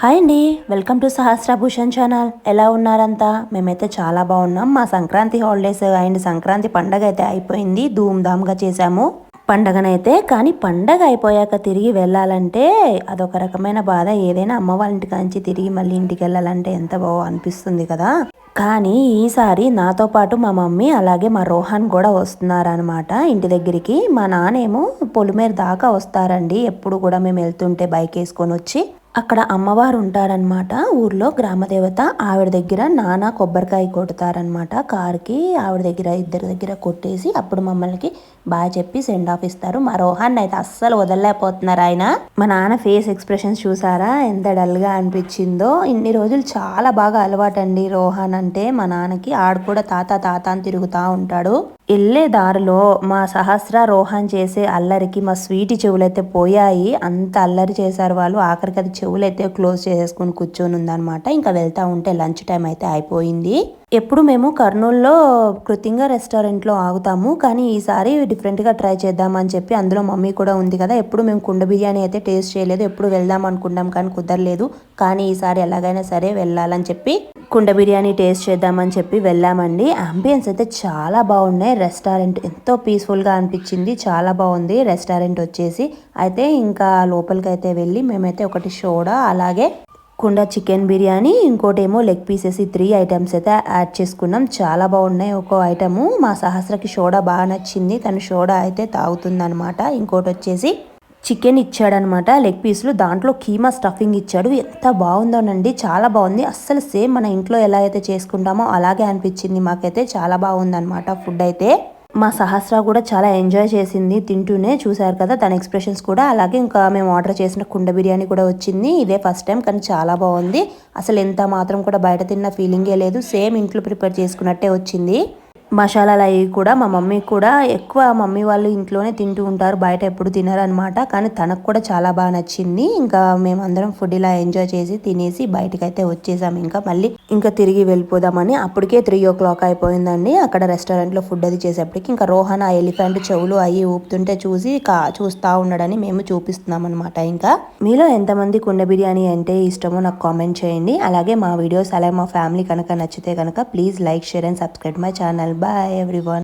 Hi అండి, welcome to సహస్రభూషణ్ channel. ఎలా ఉన్నారంతా? మేమైతే చాలా బాగున్నాం. మా సంక్రాంతి హాలిడేస్ అండ్ సంక్రాంతి పండగ అయితే అయిపోయింది. ధూమ్ధామ్గా చేసాము పండగనైతే. కానీ పండగ అయిపోయాక తిరిగి వెళ్ళాలంటే అదొక రకమైన బాధ. ఏదైనా అమ్మ వాళ్ళ ఇంటికి నుంచి తిరిగి మళ్ళీ ఇంటికి వెళ్ళాలంటే ఎంత అనిపిస్తుంది కదా. కానీ ఈసారి నాతో పాటు మా మమ్మీ అలాగే మా రోహన్ కూడా వస్తున్నారనమాట ఇంటి దగ్గరికి. మా నాన్నేమో పొలిమేర దాకా వస్తారండి. ఎప్పుడు కూడా మేము వెళ్తుంటే బైక్ వేసుకొని వచ్చి అక్కడ అమ్మవారు ఉంటారనమాట. ఊర్లో గ్రామదేవత. ఆవిడ దగ్గర నాన్న కొబ్బరికాయ కొడతారనమాట కార్కి. ఆవిడ దగ్గర ఇద్దరి దగ్గర కొట్టేసి అప్పుడు మమ్మల్ని బాగా చెప్పి సెండ్ ఆఫ్ ఇస్తారు. మా రోహాన్ని అయితే అస్సలు వదలలేకపోతున్నారు ఆయన. మా నాన్న ఫేస్ ఎక్స్ప్రెషన్స్ చూసారా ఎంత డల్గా అనిపించిందో. ఇన్ని రోజులు చాలా బాగా అలవాటండి రోహన్ అంటే మా నాన్నకి. ఆడు కూడా తాత తాత అని తిరుగుతూ ఉంటాడు. వెళ్ళే దారిలో మా సహస్ర రోహన్ చేసే అల్లరికి మా స్వీటి చెవులైతే పోయాయి. అంత అల్లరి చేశారు వాళ్ళు. ఆఖరికి అది చెవులైతే క్లోజ్ చేసేసుకుని కూర్చొని ఉందనమాట. ఇంకా వెళ్తా ఉంటే లంచ్ టైం అయితే అయిపోయింది. ఎప్పుడు మేము కర్నూలులో కృతింగ రెస్టారెంట్లో ఆగుతాము, కానీ ఈసారి డిఫరెంట్గా ట్రై చేద్దామని చెప్పి అందులో మమ్మీ కూడా ఉంది కదా. ఎప్పుడు మేము కుండ బిర్యానీ అయితే టేస్ట్ చేయలేదు. ఎప్పుడు వెళ్దాం అనుకున్నాం కానీ కుదరలేదు. కానీ ఈసారి ఎలాగైనా సరే వెళ్ళాలని చెప్పి కుండ బిర్యానీ టేస్ట్ చేద్దామని చెప్పి వెళ్ళామండి. అంబియన్స్ అయితే చాలా బాగున్నాయి. రెస్టారెంట్ ఎంతో పీస్ఫుల్గా అనిపించింది. చాలా బాగుంది రెస్టారెంట్ వచ్చేసి. అయితే ఇంకా లోపలికి అయితే వెళ్ళి మేమైతే ఒకటి సోడా అలాగే కుండ చికెన్ బిర్యానీ ఇంకోటేమో లెగ్ పీసెస్ 3 ఐటమ్స్ అయితే యాడ్ చేసుకున్నాం. చాలా బాగున్నాయి. ఒక్కో ఐటము మా సహస్రకి సోడా బాగా నచ్చింది. తను సోడా అయితే తాగుతుందనమాట. ఇంకోటి వచ్చేసి చికెన్ ఇచ్చాడనమాట లెగ్ పీసులు. దాంట్లో కీమా స్టఫింగ్ ఇచ్చాడు. ఎంత బాగుందోనండి, చాలా బాగుంది. అస్సలు సేమ్ మన ఇంట్లో ఎలా అయితే చేసుకుంటామో అలాగే అనిపించింది మాకైతే. చాలా బాగుందనమాట ఫుడ్ అయితే. మా సహస్ర కూడా చాలా ఎంజాయ్ చేసింది తింటూనే. చూసారు కదా తన ఎక్స్ప్రెషన్స్ కూడా. అలాగే ఇంకా మేము ఆర్డర్ చేసిన కుండ బిర్యానీ కూడా వచ్చింది. ఇదే ఫస్ట్ టైం కానీ చాలా బాగుంది. అసలు ఎంత మాత్రం కూడా బయట తిన్న ఫీలింగే లేదు. సేమ్ ఇంట్లో ప్రిపేర్ చేసుకున్నట్టే వచ్చింది. మసాలాలు అవి కూడా మా మమ్మీ కూడా ఎక్కువ మమ్మీ వాళ్ళు ఇంట్లోనే తింటూ ఉంటారు, బయట ఎప్పుడు తినరనమాట. కానీ తనకు కూడా చాలా బాగా నచ్చింది. ఇంకా మేమందరం ఫుడ్ ఇలా ఎంజాయ్ చేసి తినేసి బయటకైతే వచ్చేసాం. ఇంకా మళ్ళీ ఇంకా తిరిగి వెళ్ళిపోదామని. అప్పటికే 3 o'clock అయిపోయిందండి అక్కడ రెస్టారెంట్లో ఫుడ్ అది చేసేప్పటికి. ఇంకా రోహన్ ఆ ఎలిఫెంట్ చెవులు అవి ఊపుతుంటే చూస్తా ఉన్నాడని మేము చూపిస్తున్నాం అనమాట. ఇంకా మీలో ఎంతమంది కుండ బిర్యానీ అంటే ఇష్టమో నాకు కామెంట్ చేయండి. అలాగే మా వీడియోస్ అలాగే మా ఫ్యామిలీ కనుక నచ్చితే కనుక please like, share and subscribe my channel. Bye everyone.